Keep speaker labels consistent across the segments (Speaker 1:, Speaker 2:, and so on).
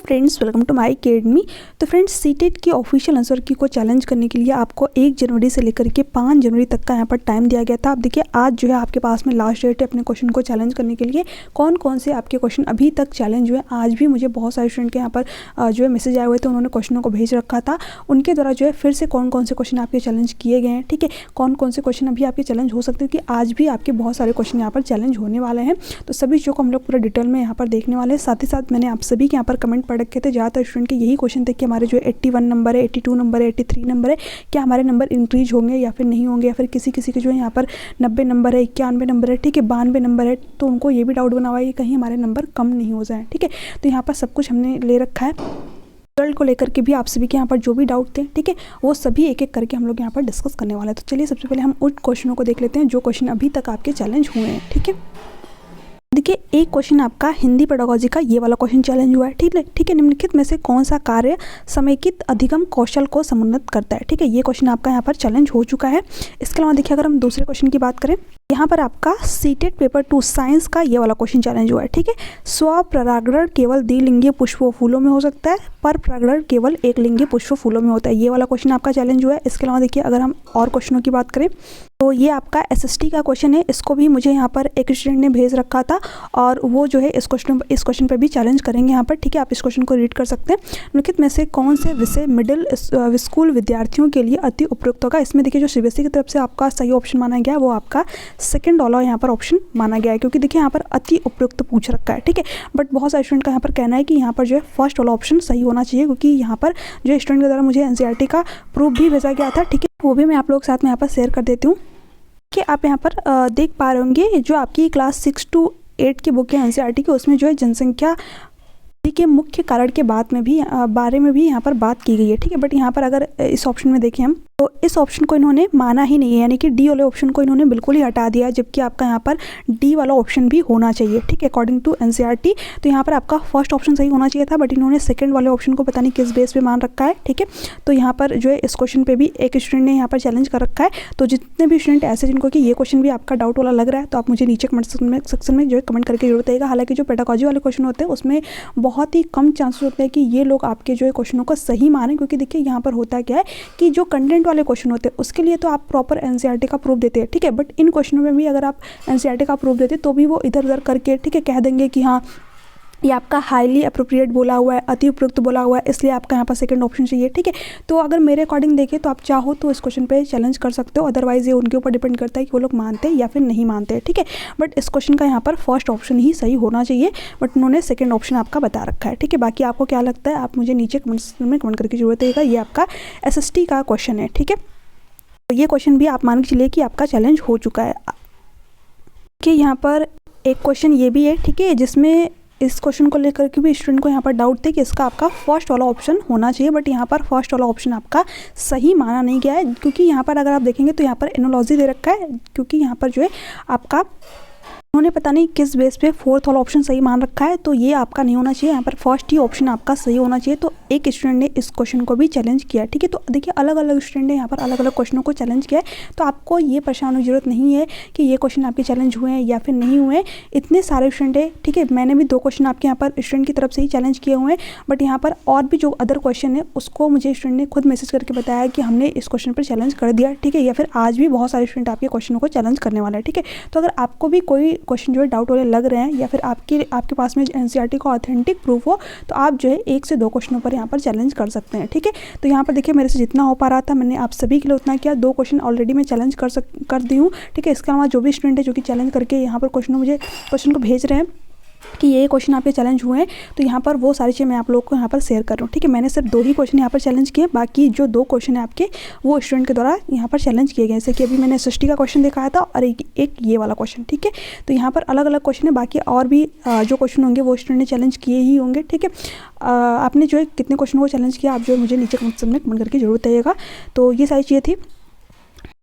Speaker 1: Friends, welcome to my academy. तो friends, CTET की official answer key को challenge करने के लिए आपको 1 जनवरी से लेकर के 5 जनवरी तक का यहाँ पर टाइम दिया गया था। आप देखिए, आज जो है आपके पास में लास्ट डेट है अपने क्वेश्चन को चैलेंज करने के लिए। कौन कौन से आपके क्वेश्चन अभी तक चैलेंज हुए, आज भी मुझे बहुत सारे स्टूडेंट के यहाँ पर जो है मैसेज आए हुए थे, उन्होंने क्वेश्चनों को भेज रखा था। उनके द्वारा जो है फिर से कौन कौन से क्वेश्चन आपके चैलेंज किए गए हैं, ठीक है, कौन कौन से क्वेश्चन अभी आपके चैलेंज हो सकते हैं, कि आज भी आपके बहुत सारे क्वेश्चन यहाँ पर चैलेंज होने वाले हैं। तो सभी चीज़ों को हम लोग पूरा डिटेल में यहाँ पर देखने वाले हैं। साथ ही साथ मैंने आप सभी के यहाँ पर कमेंट पढ़ रखे थे, ज़्यादातर स्टूडेंट के यही क्वेश्चन थे कि हमारे जो 81 नंबर है, 82 नंबर है, 83 नंबर है, क्या हमारे नंबर इंक्रीज होंगे या फिर नहीं होंगे, या फिर किसी किसी के जो है यहाँ पर 90 नंबर है, 91 नंबर है, ठीक है, 92 नंबर है, तो उनको ये भी डाउट बना हुआ है कि कहीं हमारे नंबर कम नहीं हो जाए, ठीक है। तो यहाँ पर सब कुछ हमने ले रखा है। रिजल्ट को लेकर के भी आप सभी के यहाँ पर जो भी डाउट थे, ठीक है, वो सभी एक एक करके हम लोग यहाँ पर डिस्कस करने वाले हैं। तो चलिए सबसे पहले हम उन क्वेश्चनों को देख लेते हैं जो क्वेश्चन अभी तक आपके चैलेंज हुए हैं, ठीक है। देखिए, एक क्वेश्चन आपका हिंदी पेडागोजी का ये वाला क्वेश्चन चैलेंज हुआ है, ठीक है। निम्नलिखित में से कौन सा कार्य समेकित अधिगम कौशल को समुन्नत करता है, ठीक है, ये क्वेश्चन आपका यहाँ पर चैलेंज हो चुका है। इसके अलावा देखिए, अगर हम दूसरे क्वेश्चन की बात करें, यहाँ पर आपका सीटेट पेपर 2 साइंस का ये वाला क्वेश्चन चैलेंज हुआ है, ठीक है। स्वपरागण केवल द्विलिंगीय पुष्प व फूलों में हो सकता है, पर परागण केवल एक लिंगीय पुष्प व फूलों में होता है, ये वाला क्वेश्चन आपका चैलेंज हुआ है। इसके अलावा देखिए, अगर हम और क्वेश्चनों की बात करें तो ये आपका एसएसटी का क्वेश्चन है। इसको भी मुझे यहाँ पर एक स्टूडेंट ने भेज रखा था और वो जो है इस क्वेश्चन पे भी चैलेंज करेंगे यहाँ पर, ठीक है। आप इस क्वेश्चन को रीड कर सकते हैं। निम्नलिखित में से कौन से विषय मिडिल स्कूल विद्यार्थियों के लिए अति उपयुक्त होगा। इसमें देखिए, जो सीबीएसई की तरफ से आपका सही ऑप्शन माना गया है वो आपका सेकंड वाला यहाँ पर ऑप्शन माना गया है, क्योंकि देखिए यहाँ पर अति उपयुक्त पूछ रखा है, ठीक है। बट बहुत सारे स्टूडेंट का यहाँ पर कहना है कि यहाँ पर जो है फर्स्ट वाला ऑप्शन सही होना चाहिए, क्योंकि यहाँ पर जो स्टूडेंट के द्वारा मुझे एनसीईआरटी का प्रूफ भी भेजा गया था, ठीक है, वो भी मैं आप लोग के साथ में यहाँ पर शेयर कर देती हूँ कि आप यहाँ पर देख पा रहे होंगे। जो आपकी क्लास 6 to 8 की बुक है एनसीईआरटी की, उसमें जो है जनसंख्या के मुख्य कारण के बारे में भी यहाँ पर बात की गई है, ठीक है। बट यहाँ पर अगर इस ऑप्शन में देखें हम, तो इस ऑप्शन को इन्होंने माना ही नहीं है, यानी कि डी वाले ऑप्शन को इन्होंने बिल्कुल ही हटा दिया है, जबकि आपका यहाँ पर डी वाला ऑप्शन भी होना चाहिए, ठीक है, अकॉर्डिंग टू एनसीईआरटी। तो यहाँ पर आपका फर्स्ट ऑप्शन सही होना चाहिए था, बट इन्होंने सेकंड वाले ऑप्शन को पता नहीं किस बेस पे मान रखा है, ठीक है। तो यहाँ पर जो है इस क्वेश्चन पे भी एक स्टूडेंट ने यहाँ पर चैलेंज कर रखा है। तो जितने भी स्टूडेंट ऐसे जिनको कि ये क्वेश्चन भी आपका डाउट वाला लग रहा है, तो आप मुझे नीचे कमेंट सेक्शन में जो है कमेंट करके जरूर बताइएगा। हालांकि जो पेडागोजी वाले क्वेश्चन होते हैं उसमें बहुत ही कम चांसेस होते हैं कि ये लोग आपके जो है क्वेश्चनों को सही माने, क्योंकि देखिए यहाँ पर होता क्या है कि जो कंटेंट वाले क्वेश्चन होते हैं उसके लिए तो आप प्रॉपर एनसीईआरटी का प्रूफ देते हैं, ठीक है। बट इन क्वेश्चनों में भी अगर आप एनसीईआरटी का प्रूफ देते तो भी वो इधर उधर करके, ठीक है, कह देंगे कि हाँ ये आपका हाईली अप्रोप्रिएट बोला हुआ है, अति उपयुक्त बोला हुआ है, इसलिए आपका यहाँ पर सेकंड ऑप्शन चाहिए, ठीक है। तो अगर मेरे अकॉर्डिंग देखें तो आप चाहो तो इस क्वेश्चन पे चैलेंज कर सकते हो, अदरवाइज ये उनके ऊपर डिपेंड करता है कि वो लोग मानते हैं या फिर नहीं मानते हैं, ठीक है। बट इस क्वेश्चन का यहाँ पर फर्स्ट ऑप्शन ही सही होना चाहिए, बट उन्होंने सेकंड ऑप्शन आपका बता रखा है, ठीक है। बाकी आपको क्या लगता है आप मुझे नीचे कमेंट में कमेंट करके जरूरत है। ये आपका एसएसटी का क्वेश्चन है, ठीक है। तो ये क्वेश्चन भी आप मान के चलिए कि आपका चैलेंज हो चुका है, कि यहाँ पर एक क्वेश्चन ये भी है, ठीक है, जिसमें इस क्वेश्चन को लेकर के भी स्टूडेंट को यहाँ पर डाउट थे कि इसका आपका फर्स्ट वाला ऑप्शन होना चाहिए, बट यहाँ पर फर्स्ट वाला ऑप्शन आपका सही माना नहीं गया है, क्योंकि यहाँ पर अगर आप देखेंगे तो यहाँ पर एनोलॉजी दे रखा है, क्योंकि यहाँ पर जो है आपका उन्होंने पता नहीं किस बेस पे फोर्थ वाला ऑप्शन सही मान रखा है, तो ये आपका नहीं होना चाहिए। यहाँ पर फर्स्ट ही ऑप्शन आपका सही होना चाहिए। तो एक स्टूडेंट ने इस क्वेश्चन को भी चैलेंज किया, ठीक है। तो देखिए, अलग अलग स्टूडेंट ने यहाँ पर अलग अलग क्वेश्चनों को चैलेंज किया है, तो आपको ये परेशान होने की जरूरत नहीं है कि ये क्वेश्चन आपके चैलेंज हुए हैं या फिर नहीं हुए। इतने सारे स्टूडेंट है, ठीक है, मैंने भी 2 क्वेश्चन आपके यहाँ पर स्टूडेंट की तरफ से ही चैलेंज किए हुए हैं, बट यहाँ पर और भी जो अदर क्वेश्चन है उसको मुझे स्टूडेंट ने खुद मैसेज करके बताया कि हमने इस क्वेश्चन पर चैलेंज कर दिया, ठीक है, या फिर आज भी बहुत सारे स्टूडेंट आपके क्वेश्चनों को चैलेंज करने वाले हैं, ठीक है। तो अगर आपको भी कोई क्वेश्चन जो है डाउट वाले लग रहे हैं, या फिर आपके पास में एनसीईआरटी का ऑथेंटिक प्रूफ हो, तो आप जो है 1 से 2 क्वेश्चनों पर यहाँ पर चैलेंज कर सकते हैं, ठीक है। तो यहाँ पर देखिए, मेरे से जितना हो पा रहा था मैंने आप सभी के लिए उतना किया। 2 क्वेश्चन ऑलरेडी मैं चैलेंज कर दी हूँ, ठीक है। इसके अलावा जो भी स्टूडेंट है जो कि चैलेंज करके यहाँ पर क्वेश्चन को भेज रहे हैं कि ये क्वेश्चन आपके चैलेंज हुए हैं, तो यहाँ पर वो सारी चीज़ें मैं आप लोगों को यहाँ पर शेयर कर रहा हूँ, ठीक है। मैंने सिर्फ 2 ही क्वेश्चन यहाँ पर चैलेंज किए, बाकी जो 2 क्वेश्चन है आपके वो स्टूडेंट के द्वारा यहाँ पर चैलेंज किए गए, जैसे कि अभी मैंने एसएसटी का क्वेश्चन दिखाया था और एक ये वाला क्वेश्चन, ठीक है। तो यहाँ पर अलग अलग क्वेश्चन है, बाकी और भी जो क्वेश्चन होंगे वो स्टूडेंट ने चैलेंज किए ही होंगे, ठीक है। आपने जो है कितने क्वेश्चन को चैलेंज किया आप जो है मुझे नीचे कमेंट करके जरूर बताइएगा। तो ये सारी चीज़ें थी।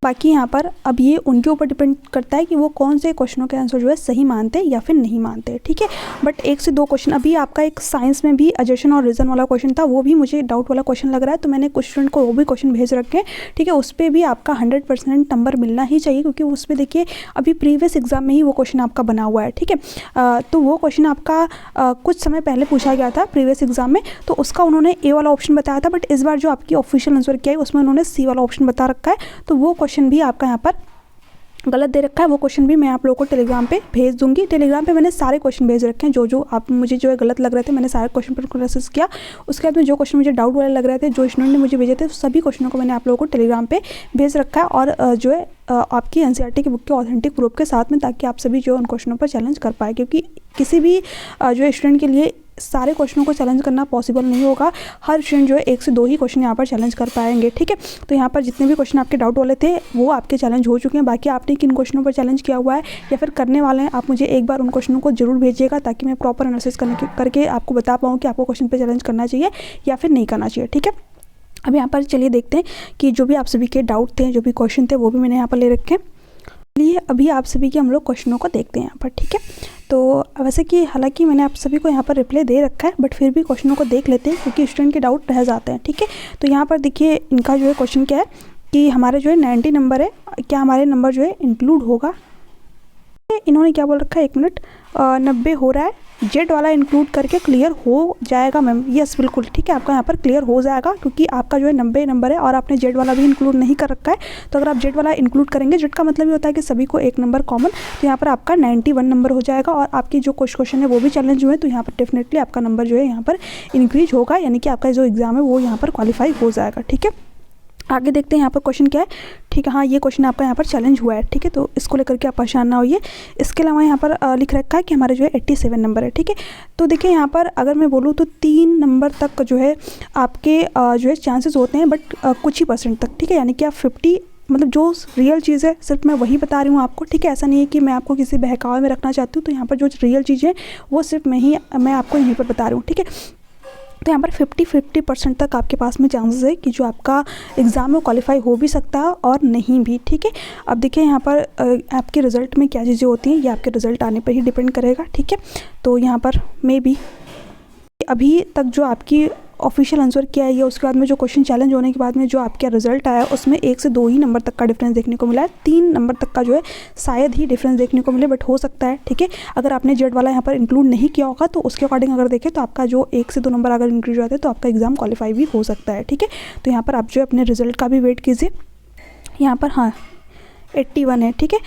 Speaker 1: बाकी यहाँ पर अब ये उनके ऊपर डिपेंड करता है कि वो कौन से क्वेश्चनों के आंसर जो है सही मानते हैं या फिर नहीं मानते हैं, ठीक है। बट 1 से 2 क्वेश्चन, अभी आपका एक साइंस में भी एजर्शन और रीज़न वाला क्वेश्चन था, वो भी मुझे डाउट वाला क्वेश्चन लग रहा है, तो मैंने कुछ स्टूडेंट को वो भी क्वेश्चन भेज रखे हैं, ठीक है। उस पर भी आपका 100% नंबर मिलना ही चाहिए, क्योंकि उस पर देखिए अभी प्रीवियस एग्जाम में ही वो क्वेश्चन आपका बना हुआ है, ठीक है। तो वो क्वेश्चन आपका कुछ समय पहले पूछा गया था प्रीवियस एग्जाम में, तो उसका उन्होंने ए वाला ऑप्शन बताया था, बट इस बार जो आपकी ऑफिशियल आंसर किया है उसमें उन्होंने सी वाला ऑप्शन बता रखा है, तो वो क्वेश्चन भी आपका यहाँ पर गलत दे रखा है। वो क्वेश्चन भी मैं आप लोगों को टेलीग्राम पे भेज दूंगी। टेलीग्राम पे मैंने सारे क्वेश्चन भेज रखे हैं, जो आप मुझे जो है गलत लग रहे थे, मैंने सारे क्वेश्चन पर क्लासेस किया। उसके बाद में जो क्वेश्चन मुझे डाउट वाले लग रहे थे, जो स्टूडेंट ने मुझे भेजे थे, सभी क्वेश्चनों को मैंने आप लोगों को टेलीग्राम पे भेज रखा है, और जो है आपकी एनसीईआरटी की बुक के ऑथेंटिक प्रूफ के साथ में, ताकि आप सभी जो उन क्वेश्चनों पर चैलेंज कर पाए, क्योंकि किसी भी जो स्टूडेंट के लिए सारे क्वेश्चनों को चैलेंज करना पॉसिबल नहीं होगा। हर स्टूडेंट जो है 1 से 2 ही क्वेश्चन यहाँ पर चैलेंज कर पाएंगे, ठीक है। तो यहाँ पर जितने भी क्वेश्चन आपके डाउट वाले थे वो आपके चैलेंज हो चुके हैं। बाकी आपने किन क्वेश्चनों पर चैलेंज किया हुआ है या फिर करने वाले हैं, आप मुझे एक बार उन क्वेश्चनों को जरूर भेजिएगा, ताकि मैं प्रॉपर एनालिसिस करके आपको बता पाऊँ कि आपको क्वेश्चन पर चैलेंज करना चाहिए या फिर नहीं करना चाहिए, ठीक है। अब यहाँ पर चलिए देखते हैं कि जो भी आप सभी के डाउट थे, जो भी क्वेश्चन थे, वो भी मैंने यहाँ पर ले रखे हैं। चलिए अभी आप सभी के हम लोग क्वेश्चनों को देखते हैं यहाँ पर, ठीक है। तो वैसे कि हालांकि मैंने आप सभी को यहाँ पर रिप्लाई दे रखा है, बट फिर भी क्वेश्चनों को देख लेते हैं, क्योंकि स्टूडेंट के डाउट रह जाते हैं, ठीक है। तो यहाँ पर देखिए इनका जो है क्वेश्चन क्या है कि हमारे जो है 90 नंबर है, क्या हमारे नंबर जो है इंक्लूड होगा। इन्होंने क्या बोल रखा है, 1 मिनट, 90 हो रहा है, जेड वाला इंक्लूड करके क्लियर हो जाएगा मैम। यस बिल्कुल, ठीक है, आपका यहाँ पर क्लियर हो जाएगा, क्योंकि आपका जो है 90 नंबर है और आपने जेड वाला भी इंक्लूड नहीं कर रखा है। तो अगर आप जेड वाला इंक्लूड करेंगे, जेड का मतलब ये होता है कि सभी को 1 नंबर कॉमन, तो यहाँ पर आपका 91 नंबर हो जाएगा, और आपकी जो कुछ क्वेश्चन है वो भी चैलेंज हुए, तो यहाँ पर डेफिनेटली आपका नंबर जो है यहाँ पर इंक्रीज होगा, यानी कि आपका जो एग्जाम है वो यहाँ पर क्वालिफाई हो जाएगा, ठीक है। आगे देखते हैं यहाँ पर क्वेश्चन क्या है, ठीक है। हाँ, ये क्वेश्चन आपका यहाँ पर चैलेंज हुआ है, ठीक है, तो इसको लेकर के आप परेशान ना होइए। इसके अलावा यहाँ पर लिख रखा है कि हमारे जो है 87 नंबर है, ठीक है। तो देखिए यहाँ पर अगर मैं बोलूँ तो 3 नंबर तक जो है आपके जो है चांसेस होते हैं, बट कुछ ही परसेंट तक, ठीक है। यानी कि आप 50, मतलब जो रियल चीज़ है सिर्फ मैं वही बता रही हूँ आपको, ठीक है। ऐसा नहीं है कि मैं आपको किसी बहकावे में रखना चाहती हूँ, तो यहाँ पर जो रियल चीज़ है वो सिर्फ मैं आपको यहीं पर बता रही हूँ, ठीक है। तो यहाँ पर 50% तक आपके पास में चांसेस है कि जो आपका एग्ज़ाम में क्वालिफाई हो भी सकता है और नहीं भी, ठीक है। अब देखिए यहाँ पर आपके रिज़ल्ट में क्या चीज़ें होती हैं, ये आपके रिज़ल्ट आने पर ही डिपेंड करेगा, ठीक है। तो यहाँ पर मे बी अभी तक जो आपकी ऑफिशियल आंसर किया है, या उसके बाद में जो क्वेश्चन चैलेंज होने के बाद में जो आपका रिजल्ट आया, उसमें 1 से 2 ही नंबर तक का डिफरेंस देखने को मिला है। 3 नंबर तक का जो है शायद ही डिफरेंस देखने को मिले, बट हो सकता है, ठीक है। अगर आपने जेड वाला यहाँ पर इंक्लूड नहीं किया होगा, तो उसके अकॉर्डिंग अगर देखें तो आपका जो 1 से 2 नंबर अगर इंक्रीज होते हैं तो आपका एग्जाम क्वालिफाई भी हो सकता है, ठीक है। तो यहाँ पर आप जो है अपने रिजल्ट का भी वेट कीजिए। यहाँ पर हाँ 81 है, ठीक है।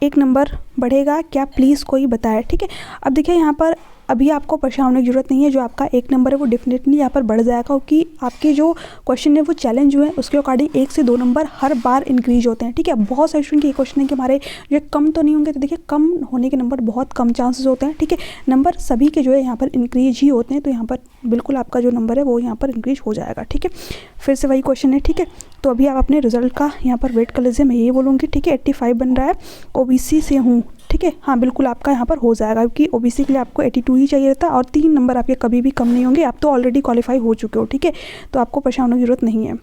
Speaker 1: 1 नंबर बढ़ेगा क्या, प्लीज़ कोई बताए, ठीक है। अब देखिए यहाँ पर अभी आपको परेशान होने की ज़रूरत नहीं है, जो आपका 1 नंबर है वो डेफिनेटली यहाँ पर बढ़ जाएगा, क्योंकि आपके जो क्वेश्चन है वो चैलेंज हुए हैं, उसके अकॉर्डिंग 1 से 2 नंबर हर बार इंक्रीज होते हैं, ठीक है। बहुत सारे स्टूडेंट के क्वेश्चन है कि हमारे जो कम तो नहीं होंगे, तो देखिए कम होने के नंबर बहुत कम चांसेस होते हैं, ठीक है। नंबर सभी के जो है यहाँ पर इंक्रीज ही होते हैं, तो यहाँ पर बिल्कुल आपका जो नंबर है वो यहाँ पर इंक्रीज हो जाएगा, ठीक है। फिर से वही क्वेश्चन है, ठीक है। तो अभी आप अपने रिजल्ट का यहाँ पर वेट कर लीजिए, मैं ये बोलूँगी, ठीक है। 85 बन रहा है, ओबीसी से हूँ, ठीक है। हाँ बिल्कुल आपका यहाँ पर हो जाएगा, क्योंकि ओबीसी के लिए आपको 82 ही चाहिए था, और 3 नंबर आपके कभी भी कम नहीं होंगे। आप तो ऑलरेडी क्वालिफाई हो चुके हो, ठीक है। तो आपको परेशान होने की ज़रूरत नहीं है।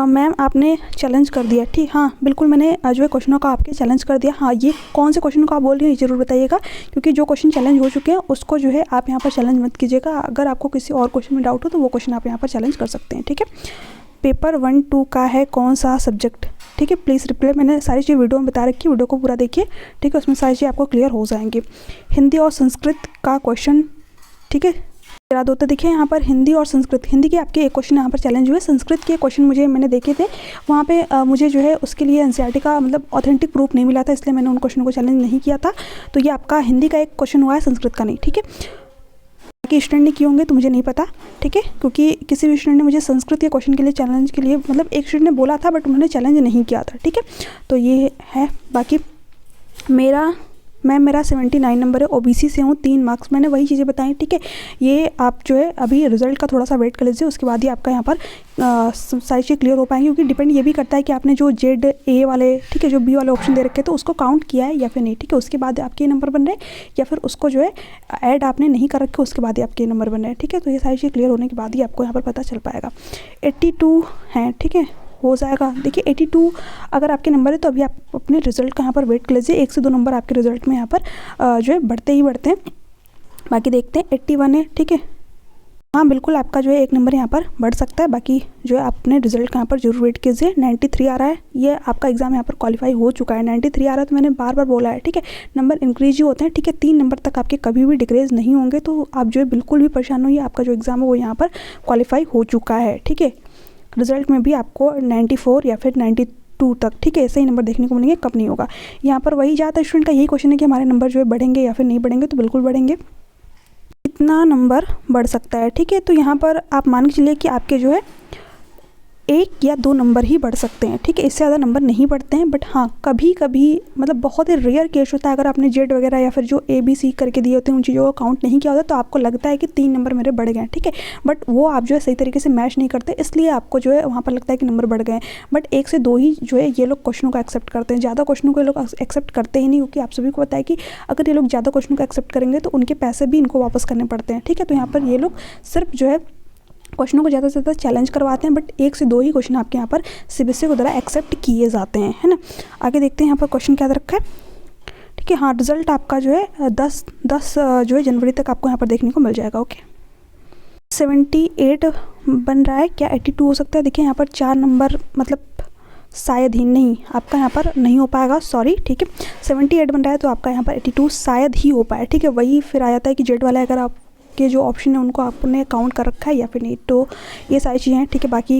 Speaker 1: मैम आपने चैलेंज कर दिया, ठीक, हाँ बिल्कुल मैंने जो है क्वेश्चनों का आपके चैलेंज कर दिया। हाँ, ये कौन से क्वेश्चन को आप बोल रही हैं ये ज़रूर बताइएगा, क्योंकि जो क्वेश्चन चैलेंज हो चुके हैं उसको जो है आप यहाँ पर चैलेंज मत कीजिएगा। अगर आपको किसी और क्वेश्चन में डाउट हो तो वो क्वेश्चन आप यहाँ पर चैलेंज कर सकते हैं, ठीक है। पेपर 1-2 का है कौन सा सब्जेक्ट, ठीक है। प्लीज़ रिप्लाई, मैंने सारी चीज़ वीडियो में बता रखी है, वीडियो को पूरा देखिए, ठीक है। उसमें सारी चीज़ आपको क्लियर हो जाएंगी। हिंदी और संस्कृत का क्वेश्चन, ठीक है, याद होता है। देखिए यहाँ पर हिंदी और संस्कृत, हिंदी के आपके एक क्वेश्चन यहाँ पर चैलेंज हुए, संस्कृत के क्वेश्चन मैंने देखे थे, वहाँ पे मुझे जो है उसके लिए एनसीईआरटी का मतलब ऑथेंटिक प्रूफ नहीं मिला था, इसलिए मैंने उन क्वेश्चन को चैलेंज नहीं किया था। तो ये आपका हिंदी का एक क्वेश्चन हुआ है, संस्कृत का नहीं, ठीक है। बाकी स्टूडेंट ने किए होंगे तो मुझे नहीं पता, ठीक है, क्योंकि किसी भी स्टूडेंट ने मुझे संस्कृत के क्वेश्चन के लिए चैलेंज के लिए मतलब एक स्टूडेंट ने बोला था, बट उन्होंने चैलेंज नहीं किया था, ठीक है। तो ये है। बाकी मेरा 79 नंबर है, ओबीसी से हूँ, 3 मार्क्स, मैंने वही चीज़ें बताई, ठीक है। ये आप जो है अभी रिजल्ट का थोड़ा सा वेट कर लीजिए, उसके बाद ही आपका यहाँ पर सारी चीज़ क्लियर हो पाएंगी, क्योंकि डिपेंड ये भी करता है कि आपने जो जेड ए वाले, ठीक है, जो बी वाले ऑप्शन दे रखे तो उसको काउंट किया है या फिर नहीं, ठीक है। उसके बाद आपके नंबर बन रहे हैं, या फिर उसको जो है ऐड आपने नहीं कर रखे, उसके बाद ही आपके नंबर बन रहे हैं, ठीक है। तो ये सारी चीज़ क्लियर होने के बाद ही आपको यहाँ पर पता चल पाएगा। 82 हैं, ठीक है, हो जाएगा। देखिए 82 अगर आपके नंबर है तो अभी आप अपने रिजल्ट का यहाँ पर वेट कर लीजिए, 1 से 2 नंबर आपके रिजल्ट में यहाँ पर जो है बढ़ते ही बढ़ते हैं। बाकी देखते हैं 81 है, ठीक है। हाँ बिल्कुल आपका जो है 1 नंबर यहाँ पर बढ़ सकता है। बाकी जो है आप अपने रिजल्ट का यहाँ पर जरूर वेट कीजिए। 93 आ रहा है, ये आपका एग्जाम यहाँ पर क्वालिफाई हो चुका है। 93 आ रहा है तो मैंने बार बार बोला है, ठीक है, नंबर इंक्रीज ही होते हैं, ठीक है। 3 नंबर तक आपके कभी भी डिक्रीज नहीं होंगे, तो आप जो है बिल्कुल भी परेशान होइए, आपका जो एग्ज़ाम है वो यहाँ पर क्वालिफाई हो चुका है, ठीक है। रिजल्ट में भी आपको 94 या फिर 92 तक, ठीक है, सही नंबर देखने को मिलेंगे, कब नहीं होगा। यहाँ पर वही ज़्यादा स्टूडेंट का यही क्वेश्चन है कि हमारे नंबर जो है बढ़ेंगे या फिर नहीं बढ़ेंगे, तो बिल्कुल बढ़ेंगे। कितना नंबर बढ़ सकता है, ठीक है, तो यहाँ पर आप मान के चलिए कि आपके जो है 1 या 2 नंबर ही बढ़ सकते हैं, ठीक है, इससे ज़्यादा नंबर नहीं बढ़ते हैं। बट हाँ कभी कभी मतलब बहुत ही रेयर केस होता है, अगर आपने जेड वगैरह या फिर जो ABC करके दिए होते हैं उन चीज़ों को काउंट नहीं किया होता, तो आपको लगता है कि 3 नंबर मेरे बढ़ गए हैं, ठीक है, बट वो आप जो है सही तरीके से मैच नहीं करते, इसलिए आपको जो है वहाँ पर लगता है कि नंबर बढ़ गए हैं। बट 1 से 2 ही जो है ये लोग क्वेश्चनों को एक्सेप्ट करते हैं, ज़्यादा क्वेश्चनों को ये लोग एक्सेप्ट करते ही नहीं, क्योंकि आप सभी को पता है कि अगर ये लोग ज़्यादा क्वेश्चनों को एक्सेप्ट करेंगे तो उनके पैसे भी इनको वापस करने पड़ते हैं, ठीक है। तो यहाँ पर ये लोग सिर्फ जो है क्वेश्चनों को ज़्यादा से ज़्यादा चैलेंज करवाते हैं, बट 1 से 2 ही क्वेश्चन आपके यहाँ पर CBSE के द्वारा एक्सेप्ट किए जाते हैं, है ना। आगे देखते हैं यहाँ पर क्वेश्चन क्या रखा है, ठीक है। हाँ रिजल्ट आपका जो है 10 जो है जनवरी तक आपको यहाँ पर देखने को मिल जाएगा, ओके। 78 बन रहा है, क्या 82 हो सकता है? देखिए यहाँ पर 4 नंबर मतलब शायद ही नहीं, आपका यहाँ पर नहीं हो पाएगा, सॉरी, ठीक है। 78 बन रहा है तो आपका यहाँ पर 82 शायद ही हो पाए, ठीक है। वही फिर आ जाता है कि जेड वाला अगर आप के जो ऑप्शन है उनको आपने काउंट कर रखा है या फिर नहीं, तो ये सारी चीज़ें हैं, ठीक है। बाकी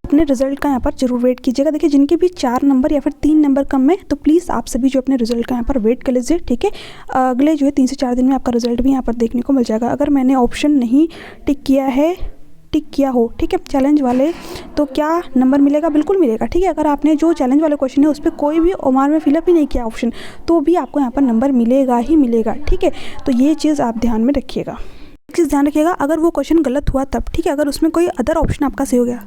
Speaker 1: अपने रिजल्ट का यहाँ पर जरूर वेट कीजिएगा। देखिए जिनके भी 4 नंबर या फिर 3 नंबर कम है तो प्लीज़ आप सभी जो अपने रिजल्ट का यहाँ पर वेट कर लीजिए, ठीक है। अगले जो है 3 से 4 दिन में आपका रिजल्ट भी यहाँ पर देखने को मिल जाएगा। अगर मैंने ऑप्शन नहीं टिक किया हो, ठीक है, चैलेंज वाले, तो क्या नंबर मिलेगा? बिल्कुल मिलेगा, ठीक है। अगर आपने जो चैलेंज वाले क्वेश्चन है उस पर कोई भी ओमार में फिलअप ही नहीं किया ऑप्शन, तो भी आपको यहाँ पर नंबर मिलेगा ही मिलेगा, ठीक है। तो ये चीज़ आप ध्यान में रखिएगा। एक चीज़ ध्यान रखिएगा, अगर वो क्वेश्चन गलत हुआ तब, ठीक है, अगर उसमें कोई अदर ऑप्शन आपका सही हो गया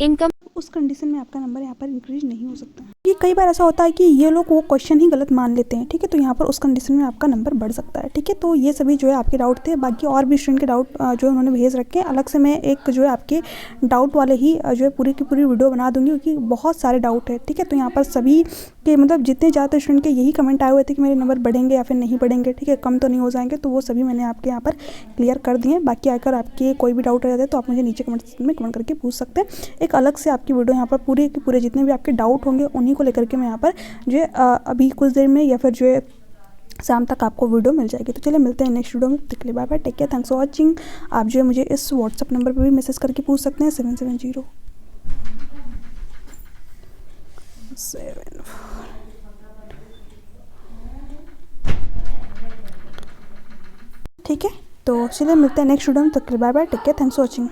Speaker 1: इनकम, उस कंडीशन में आपका नंबर यहाँ पर इंक्रीज नहीं हो सकता। ये कई बार ऐसा होता है कि ये लोग वो क्वेश्चन ही गलत मान लेते हैं, ठीक है, तो यहाँ पर उस कंडीशन में आपका नंबर बढ़ सकता है, ठीक है। तो ये सभी जो है आपके डाउट थे। बाकी और भी स्टूडेंट के डाउट जो है उन्होंने भेज रखे हैं, अलग से मैं एक जो है आपके डाउट वाले ही जो है पूरी की पूरी वीडियो बना दूंगी, क्योंकि बहुत सारे डाउट है, ठीक है। तो यहाँ पर सभी के मतलब जितने ज़्यादा स्टूडेंट के यही कमेंट आए हुए थे कि मेरे नंबर बढ़ेंगे या फिर नहीं बढ़ेंगे, ठीक है, कम तो नहीं हो जाएंगे, तो वो सभी मैंने आपके यहाँ पर क्लियर कर दिए। बाकी अगर आपके कोई भी डाउट रह जाते हैं तो आप मुझे नीचे कमेंट में कमेंट करके पूछ सकते हैं। एक अलग से आपकी वीडियो यहाँ पर पूरे के पूरे जितने भी आपके डाउट होंगे उन्हीं को लेकर के मैं यहाँ पर जो है अभी कुछ देर में या फिर जो है शाम तक आपको वीडियो मिल जाएगी। तो चलिए मिलते हैं नेक्स्ट वीडियो में, तब तक के लिए bye bye, take care, thanks for watching. आप जो है मुझे इस व्हाट्सअप नंबर पर भी मैसेज करके पूछ सकते हैं 770 7 ठीक है। तो चलिए मिलते हैं नेक्स्ट वीडियो में, तब तक के लिए bye bye, take care, thanks for watching.